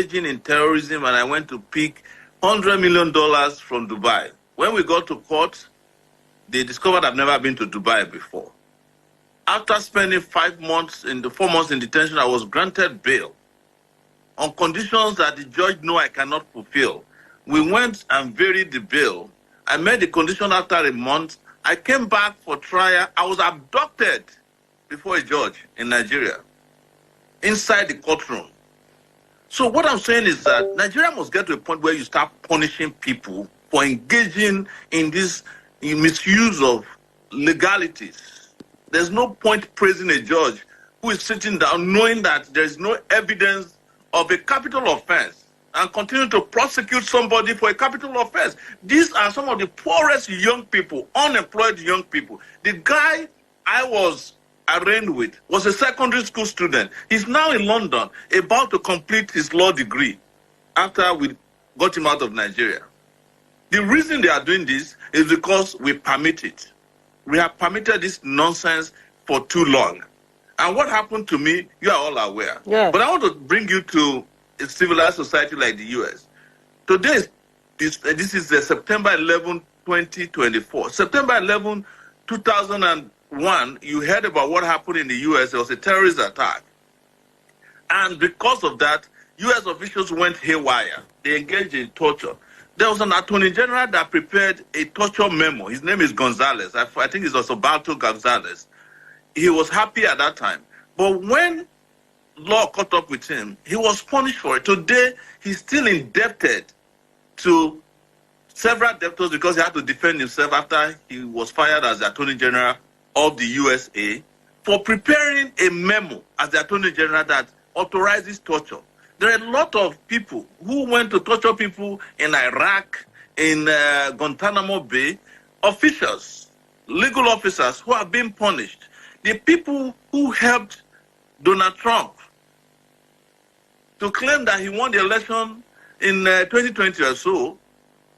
engaging in terrorism, and I went to pick $100 million from Dubai. When we got to court, they discovered I've never been to Dubai before. After spending 4 months in detention, I was granted bail on conditions that the judge knew I cannot fulfill. We went and varied the bail. I made the condition after a month. I came back for trial. I was abducted before a judge in Nigeria, inside the courtroom. So what I'm saying is that Nigeria must get to a point where you start punishing people for engaging in this misuse of legalities. There's no point praising a judge who is sitting down knowing that there is no evidence of a capital offense and continue to prosecute somebody for a capital offense. These are some of the poorest young people, unemployed young people. The guy I was arraigned with was a secondary school student. He's now in London, about to complete his law degree after we got him out of Nigeria. The reason they are doing this is because we permit it. We have permitted this nonsense for too long. And what happened to me, you are all aware. Yeah. But I want to bring you to a civilized society like the U.S. Today, this is September 11, 2024. September 11, 2001, you heard about what happened in the U.S. There was a terrorist attack. And because of that, U.S. officials went haywire. They engaged in torture. There was an attorney general that prepared a torture memo. His name is Gonzalez. I think it's also Balto Gonzalez. He was happy at that time. But when law caught up with him, he was punished for it. Today, he's still indebted to several debtors because he had to defend himself after he was fired as the Attorney General of the USA for preparing a memo as the Attorney General that authorizes torture. There are a lot of people who went to torture people in Iraq, in Guantanamo Bay, officials, legal officers who have been punished. The people who helped Donald Trump to claim that he won the election in 2020 or so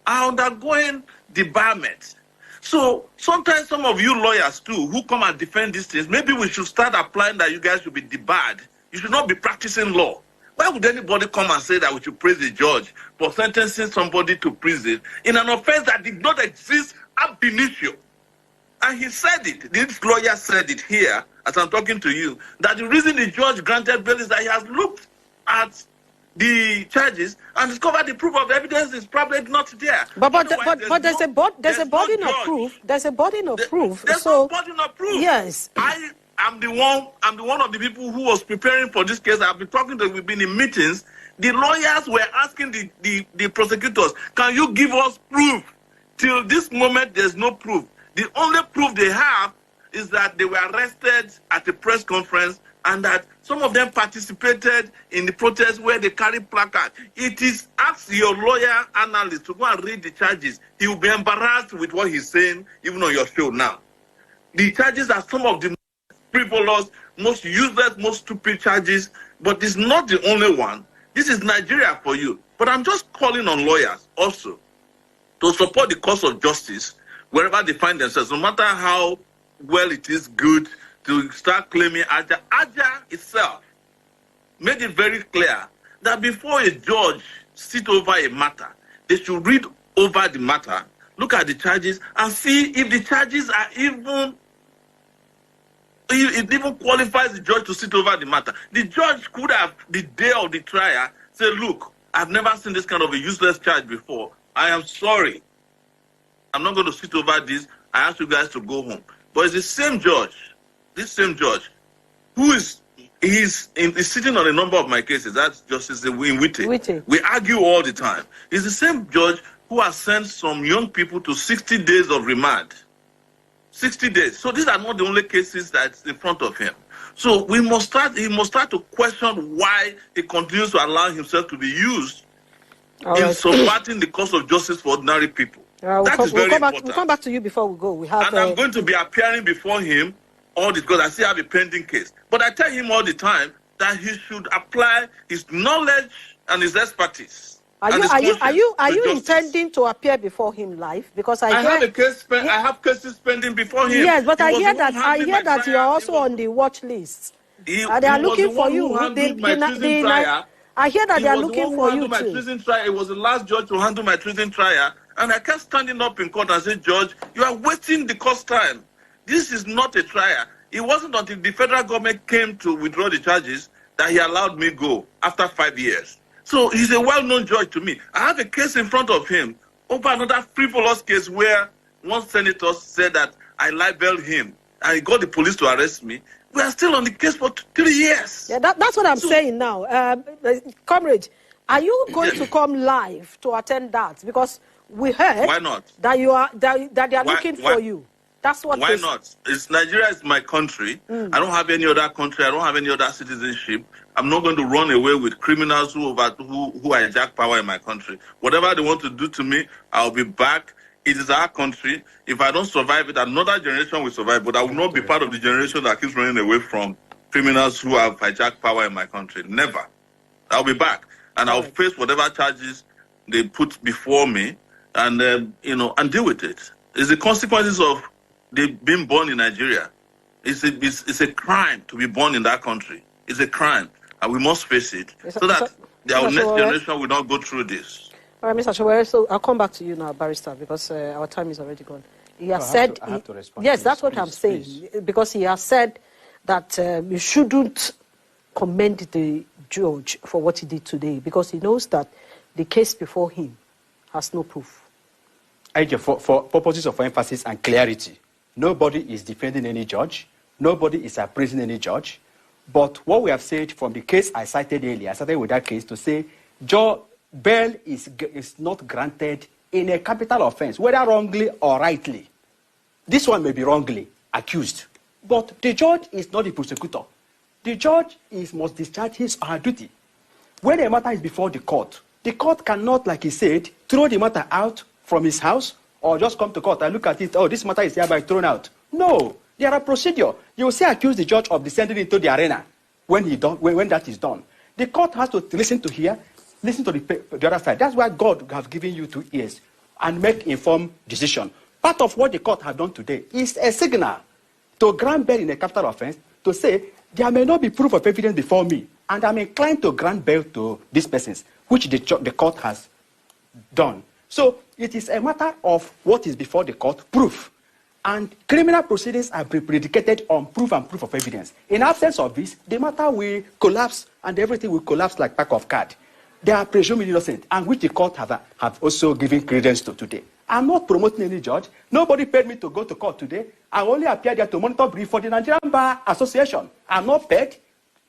are undergoing debarment. So sometimes some of you lawyers too who come and defend these things, maybe we should start applying that you guys should be debarred. You should not be practicing law. Why would anybody come and say that we should praise the judge for sentencing somebody to prison in an offense that did not exist ab initio? And he said it, this lawyer said it here, as I'm talking to you, that the reason the judge granted bail is that he has looked at the charges and discovered the proof of evidence is probably not there. But there's a burden of proof. There's a burden of proof. There's no burden of proof. Yes. I'm the one of the people who was preparing for this case. I've been talking to, we've been in meetings. The lawyers were asking the prosecutors, can you give us proof? Till this moment, there's no proof. The only proof they have is that they were arrested at a press conference and that some of them participated in the protest where they carried placards. It is, ask your lawyer analyst to go and read the charges. He will be embarrassed with what he's saying, even on your show now. The charges are some of the most frivolous, most useless, most stupid charges, but it's not the only one. This is Nigeria for you. But I'm just calling on lawyers also to support the cause of justice wherever they find themselves, no matter how well it is good to start claiming Aja. Aja itself made it very clear that before a judge sit over a matter, they should read over the matter, look at the charges, and see if the charges are it even qualifies the judge to sit over the matter. The judge could have, the day of the trial, say, look, I've never seen this kind of a useless charge before. I am sorry. I'm not going to sit over this. I ask you guys to go home. But it's the same judge, this same judge, who is sitting on a number of my cases. That's Justice Nwite. We argue all the time. It's the same judge who has sent some young people to 60 days of remand. 60 days. So these are not the only cases that's in front of him. So he must start to question why he continues to allow himself to be used in subverting the cause of justice for ordinary people. We'll come back to you before we go. I'm going to be appearing before him all this because I still have a pending case. But I tell him all the time that he should apply his knowledge and his expertise. Are you intending to appear before him live? Because I have a case. I have cases pending before him. Yes, but I hear that you are also on the watch list. They are looking for you. I hear that He they are was the looking one who for you handled my too. treason trial. It was the last judge to handle my treason trial. And I kept standing up in court and said, Judge, you are wasting the cost time. This is not a trial. It wasn't until the federal government came to withdraw the charges that he allowed me go after 5 years. So he's a well-known judge to me. I have a case in front of him over another frivolous case where one senator said that I libeled him and he got the police to arrest me. We are still on the case for 3 years. Yeah, that's what I'm saying now. Comrade, are you going to come live to attend that? Because we heard Why not? That you are that they are looking for you. That's what. Why not? Nigeria is my country. I don't have any other country. I don't have any other citizenship. I'm not going to run away with criminals who hijack power in my country. Whatever they want to do to me, I'll be back. It is our country. If I don't survive it, another generation will survive. But I will not be part of the generation that keeps running away from criminals who have hijacked power in my country. Never. I'll be back, and I'll face whatever charges they put before me, and and deal with it. It's the consequences of being born in Nigeria. It's a crime to be born in that country. It's a crime, and we must face it so that our next generation will not go through this. All right, Mr. Sowore, so I'll come back to you now, Barrister, because our time is already gone. He has said, I have to respond. Yes, that's what I'm saying, because he has said that you shouldn't commend the judge for what he did today, because he knows that the case before him has no proof. For purposes of emphasis and clarity, nobody is defending any judge. Nobody is appraising any judge. But what we have said from the case I cited earlier, I started with that case to say, bail is not granted in a capital offense, whether wrongly or rightly. This one may be wrongly accused, but the judge is not the prosecutor. The judge must discharge his or her duty. When a matter is before the court cannot, like he said, throw the matter out from his house or just come to court and look at it, oh, this matter is hereby thrown out. No, there are procedure. You will say accuse the judge of descending into the arena when that is done. The court has to listen to the other side. That's why God has given you 2 ears and make informed decision. Part of what the court has done today is a signal to grant bail in a capital offense to say there may not be proof of evidence before me, and I'm inclined to grant bail to these persons, which the court has done. So it is a matter of what is before the court, proof. And criminal proceedings are predicated on proof and proof of evidence. In absence of this, the matter will collapse and everything will collapse like pack of cards. They are presumed innocent, and which the court have also given credence to today. I'm not promoting any judge. Nobody paid me to go to court today. I only appeared there to monitor brief for the Nigerian Bar Association. I'm not paid.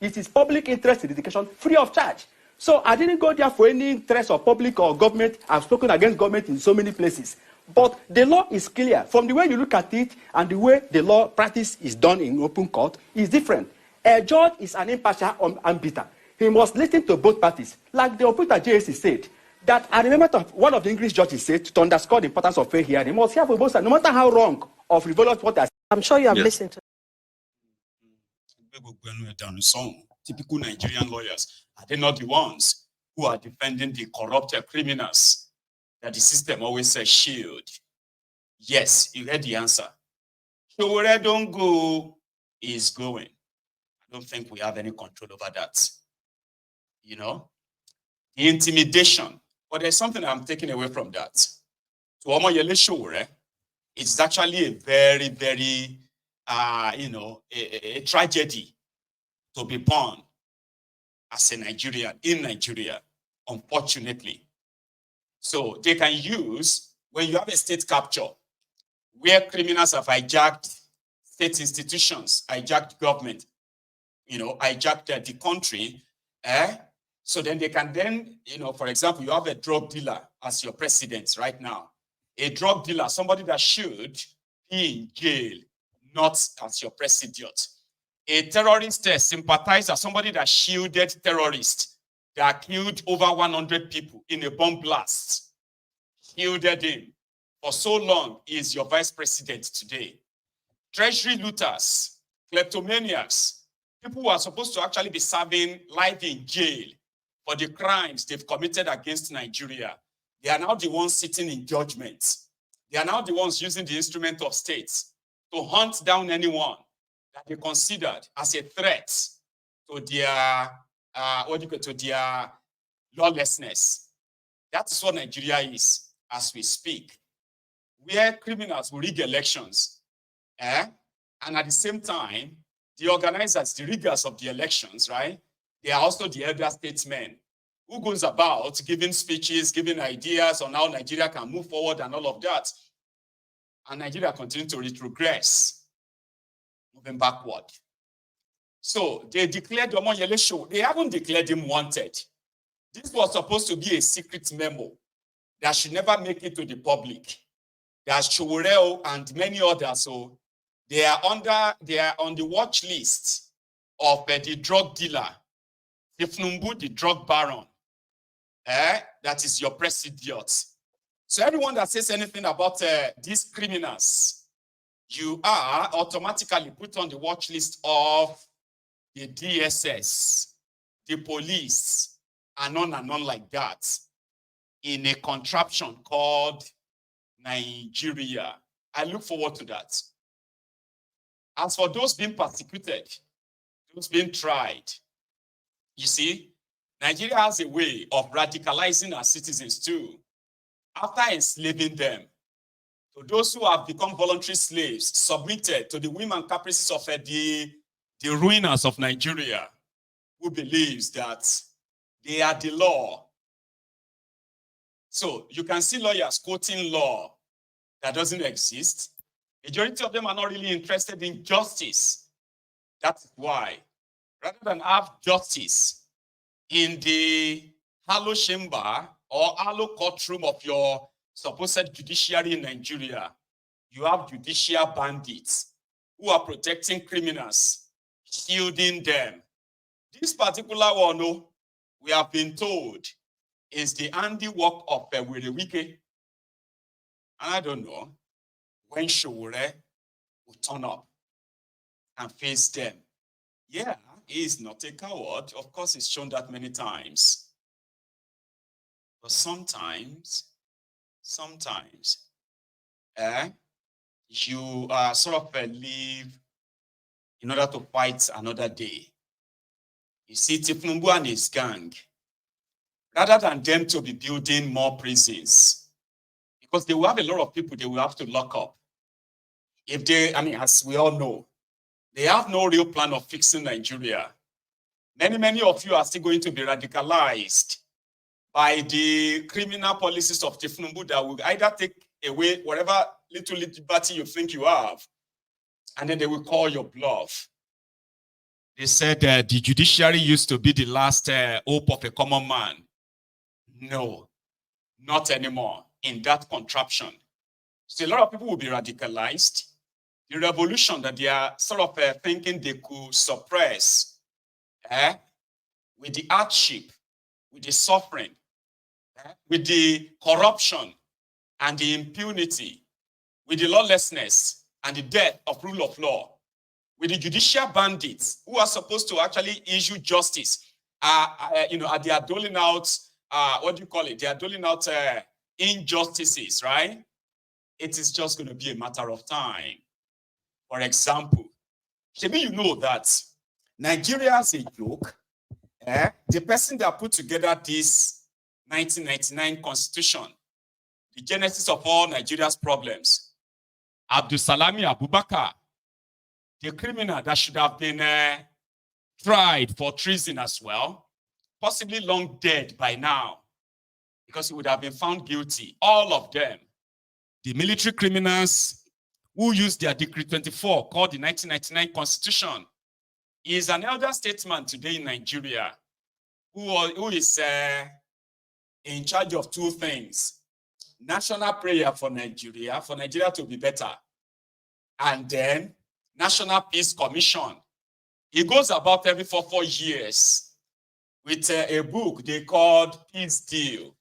It is public interest education free of charge. So I didn't go there for any interest of public or government. I've spoken against government in so many places. But the law is clear. From the way you look at it and the way the law practice is done in open court is different. A judge is an impartial arbiter. He must listen to both parties. Like the operator JSC said, that I remember one of the English judges said, to underscore the importance of fair hearing, he must hear from both sides, no matter how wrong or frivolous what they are. I'm sure you have listened to. Typical Nigerian lawyers, are they not the ones who are defending the corrupted criminals that the system always says shield? Yes, you heard the answer. Sowore don't go is going. I don't think we have any control over that. You know, the intimidation. But there's something I'm taking away from that. To Omoyele Sowore, it's actually a very, very, a tragedy to be born as a Nigerian, in Nigeria, unfortunately. So they can use, when you have a state capture, where criminals have hijacked state institutions, hijacked government, hijacked the country, so then they can then, for example, you have a drug dealer as your president right now. A drug dealer, somebody that should be in jail, not as your president. A terrorist sympathizer, somebody that shielded terrorists that killed over 100 people in a bomb blast. Shielded him. For so long, he is your vice president today. Treasury looters, kleptomaniacs, people who are supposed to actually be serving life in jail for the crimes they've committed against Nigeria. They are now the ones sitting in judgment. They are now the ones using the instrument of state to hunt down anyone that they considered as a threat to their to their lawlessness. That is what Nigeria is as we speak, where criminals will rig elections, and at the same time, the organizers, the riggers of the elections, right? They are also the elder statesmen who goes about giving speeches, giving ideas on how Nigeria can move forward and all of that. And Nigeria continues to retrogress, moving backward. So they declared Omoyele show. They haven't declared him wanted. This was supposed to be a secret memo that should never make it to the public. There's Sowore and many others. So they are on the watch list of the drug dealer, Tifnumbu, the drug baron. That is your president. So everyone that says anything about these criminals, you are automatically put on the watch list of the DSS, the police, and on like that, in a contraption called Nigeria. I look forward to that. As for those being persecuted, those being tried, you see, Nigeria has a way of radicalizing our citizens too. After enslaving them, to those who have become voluntary slaves, submitted to the whim and caprices of the ruiners of Nigeria, who believes that they are the law. So you can see lawyers quoting law that doesn't exist. Majority of them are not really interested in justice. That's why, rather than have justice in the hollow chamber or hollow courtroom of your supposed judiciary in Nigeria, you have judicial bandits who are protecting criminals, shielding them. This particular one, we have been told, is the handiwork of Werewike. And I don't know when Sowore will turn up and face them. Yeah, he is not a coward. Of course, he's shown that many times. But sometimes, you sort of live in order to fight another day. You see, Tifnumbu and his gang, rather than them to be building more prisons, because they will have a lot of people they will have to lock up. If they, as we all know, they have no real plan of fixing Nigeria. Many of you are still going to be radicalized by the criminal policies of Tifnumbu that will either take away whatever little liberty you think you have, and then they will call your bluff. They said the judiciary used to be the last hope of a common man. No, not anymore in that contraption. So a lot of people will be radicalized. The revolution that they are sort of thinking they could suppress with the hardship, with the suffering, with the corruption and the impunity, with the lawlessness and the death of rule of law, with the judicial bandits who are supposed to actually issue justice, they are doling out, they are doling out injustices, right? It is just going to be a matter of time. For example, maybe you know that Nigeria is a joke. The person that put together this 1999 constitution, the genesis of all Nigeria's problems, Abdulsalami Abubakar, the criminal that should have been tried for treason as well, possibly long dead by now, because he would have been found guilty. All of them, the military criminals who used their Decree 24, called the 1999 Constitution, is an elder statesman today in Nigeria who is in charge of two things: national prayer for Nigeria to be better, and then National Peace Commission. He goes about every 4 years with a book they called Peace Deal.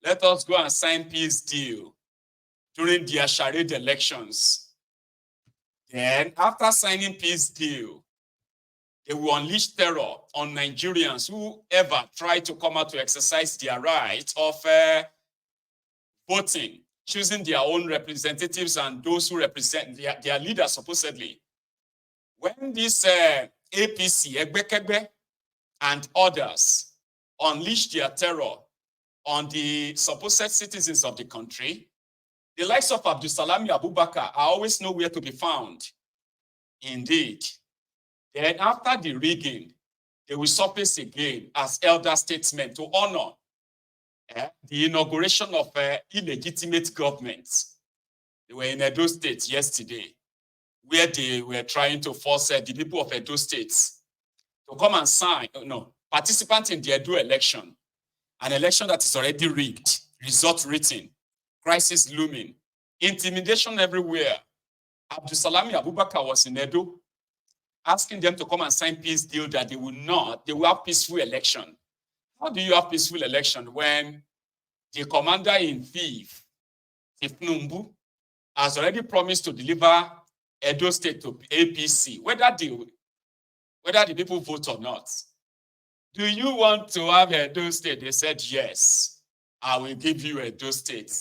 Let us go and sign peace deal during their charade elections. Then, after signing peace deal, they will unleash terror on Nigerians who ever try to come out to exercise their right of voting, choosing their own representatives and those who represent their leaders, supposedly. When this APC, Egbekegbe, and others unleash their terror on the supposed citizens of the country, the likes of Abdulsalami Abubakar are always nowhere to be found. Indeed. Then after the rigging, they will surface again as elder statesmen to honor the inauguration of illegitimate governments. They were in Edo State yesterday, where they were trying to force the people of Edo State to come and sign, participant in the Edo election, an election that is already rigged, result written, crisis looming, intimidation everywhere. Abdulsalami Abubakar was in Edo, asking them to come and sign peace deal that they will have peaceful election. How do you have peaceful election when the commander-in-chief, Tifnumbu, has already promised to deliver Edo State to APC, whether the people vote or not? Do you want to have Edo State? They said, yes, I will give you Edo State.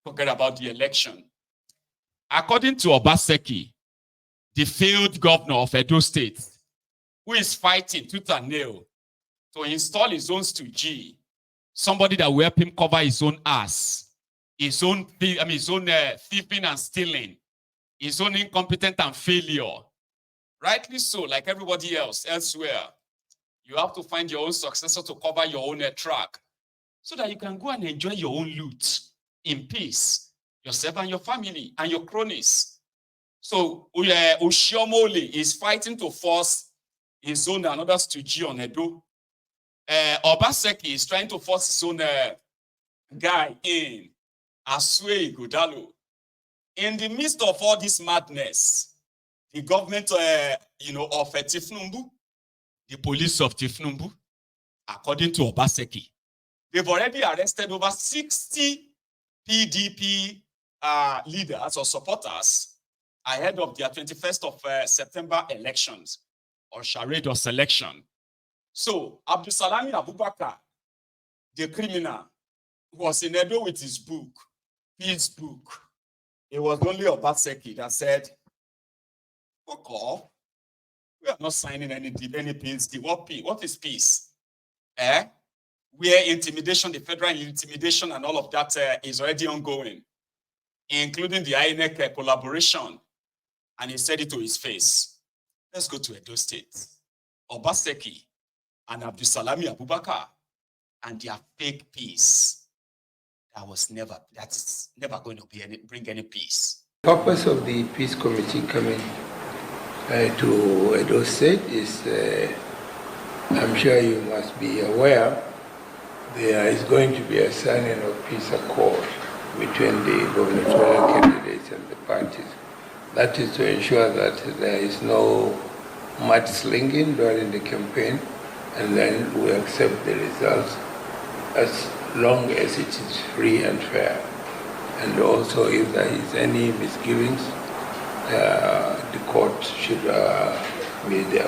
Forget about the election. According to Obaseki, the failed governor of Edo State, who is fighting tooth and nail to install his own stooge, somebody that will help him cover his own ass, his own thieving and stealing, his own incompetent and failure. Rightly so, like everybody else elsewhere. You have to find your own successor to cover your own track so that you can go and enjoy your own loot in peace, yourself and your family and your cronies. So Oshiomole is fighting to force his own and others to G on Edo. Obaseki is trying to force his own guy in, Asue Godalo. In the midst of all this madness, the government of Tifnumbu, the police of Tifnumbu, according to Obaseki, they've already arrested over 60 PDP leaders or supporters ahead of their 21st of September elections or charade or selection. So Abdulsalami Abubakar, the criminal, was in Edo with his book, peace book. It was only Obaseki that said, fuck off. We are not signing any peace deal. What is peace? Where intimidation, the federal intimidation and all of that is already ongoing, including the INEC collaboration. And he said it to his face. Let's go to Edo State. Obaseki and Abdulsalami Abubakar and their fake peace. That's never going to bring any peace. The purpose of the peace committee coming to Edo State is, I'm sure you must be aware, there is going to be a signing of peace accord between the gubernatorial candidates and the parties. That is to ensure that there is no mudslinging during the campaign, and then we accept the results as long as it is free and fair. And also, if there is any misgivings, the court should be the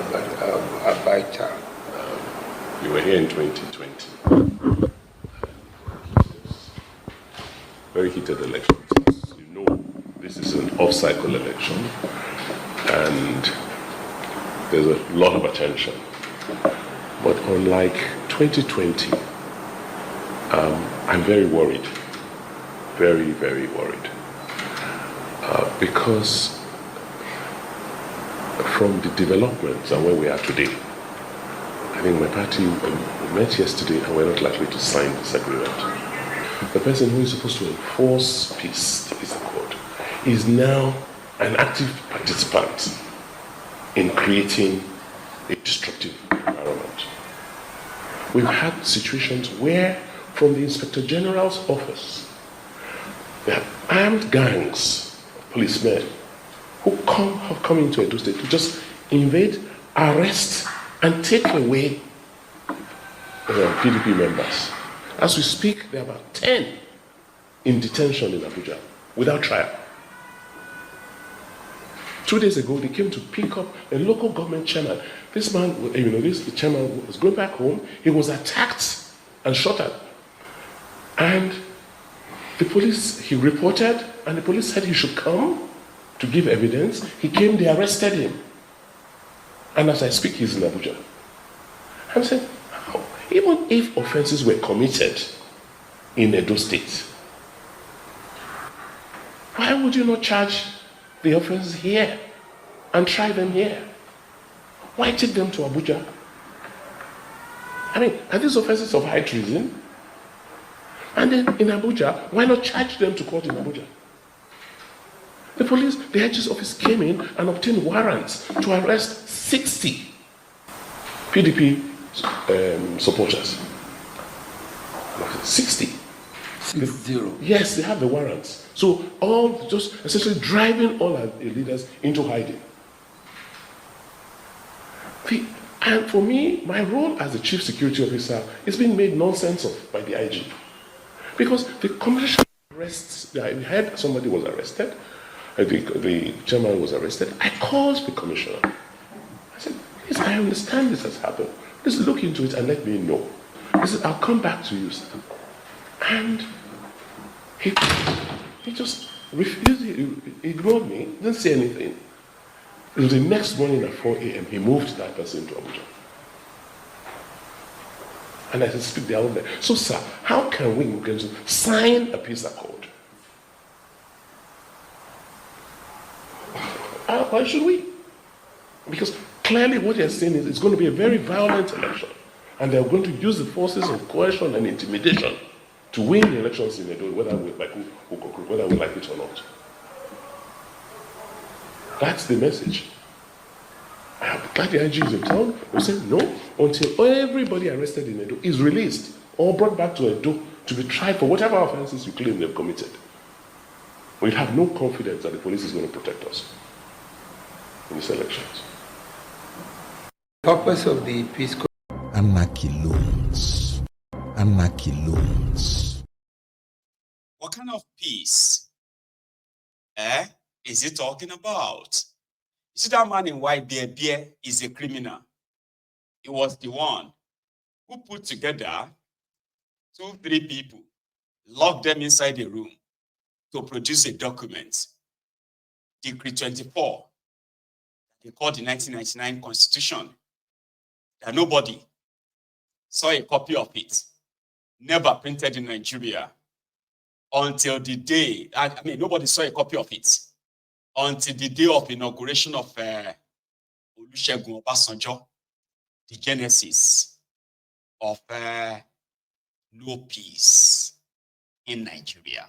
arbiter. You were here in 2020. Very heated elections. As you know, this is an off-cycle election, and there's a lot of attention. But unlike 2020, I'm very worried. Very, very worried. Because from the developments and where we are today, I think my party met yesterday and we're not likely to sign this agreement. The person who is supposed to enforce peace, the peace accord, is now an active participant in creating a destructive environment. We've had situations where, from the Inspector General's office, there are armed gangs of policemen who have come into Edo State to just invade, arrest, and take away PDP members. As we speak, there are about 10 in detention in Abuja without trial. 2 days ago, they came to pick up a local government chairman. This man, this chairman was going back home. He was attacked and shot at. And the police, he reported, and the police said he should come to give evidence. He came, they arrested him. And as I speak, he's in Abuja. I'm saying, how? Even if offenses were committed in Edo State, why would you not charge the offenses here and try them here? Why take them to Abuja? I mean, are these offenses of high treason? And then in Abuja, why not charge them to court in Abuja? The police, the IG's office came in and obtained warrants to arrest 60 PDP supporters. 60. 60. Yes, they have the warrants. So all just essentially driving all our leaders into hiding. And for me, my role as the chief security officer is being made nonsense of by the IG. Because the commission arrests, we heard somebody was arrested, the chairman was arrested. I called the commissioner. I said, please, I understand this has happened. Please look into it and let me know. He said, I'll come back to you, sir. And he just refused, he ignored me, didn't say anything. It was the next morning at 4 a.m. he moved that person to Abuja. And I said, speak the out there. So, sir, how can we sign a peace accord? Why should we? Because clearly what they're saying is it's going to be a very violent election. And they're going to use the forces of coercion and intimidation to win the elections in Edo, whether we like it or not. That's the message. I am glad the IG is in town. We say no until everybody arrested in Edo is released or brought back to Edo to be tried for whatever offenses you claim they've committed. We have no confidence that the police is going to protect us in these elections. Purpose of the peace. Anarchy loans. Anarchy loans. What kind of peace is he talking about? You see, that man in white beer is a criminal. He was the one who put together 2-3 people, locked them inside a room to produce a document, Decree 24, they called the 1999 Constitution, that nobody saw a copy of it, never printed in Nigeria until the day, nobody saw a copy of it until the day of inauguration of Olusegun Obasanjo, the genesis of no peace in Nigeria.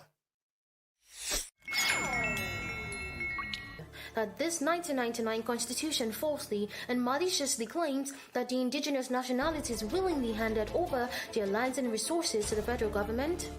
That this 1999 constitution falsely and maliciously claims that the indigenous nationalities willingly handed over their lands and resources to the federal government.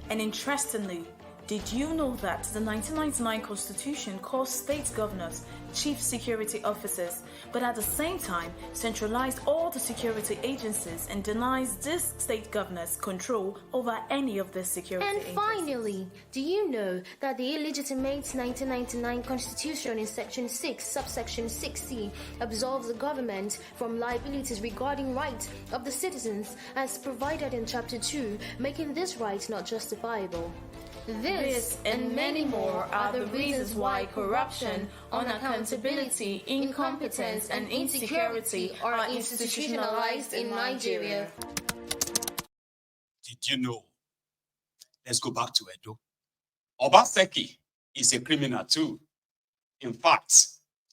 And interestingly, did you know that the 1999 Constitution calls state governors chief security officers, but at the same time centralized all the security agencies and denies these state governors control over any of the security agencies? And finally, do you know that the illegitimate 1999 Constitution in Section 6, subsection 6C, absolves the government from liabilities regarding rights of the citizens as provided in Chapter 2, making this right not justifiable? This and many more are the reasons why corruption, unaccountability, incompetence, and insecurity are institutionalized in Nigeria. Did you know? Let's go back to Edo. Obaseki is a criminal too. In fact,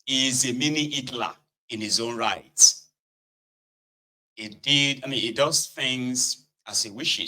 he is a mini Hitler in his own right. He does things as he wishes.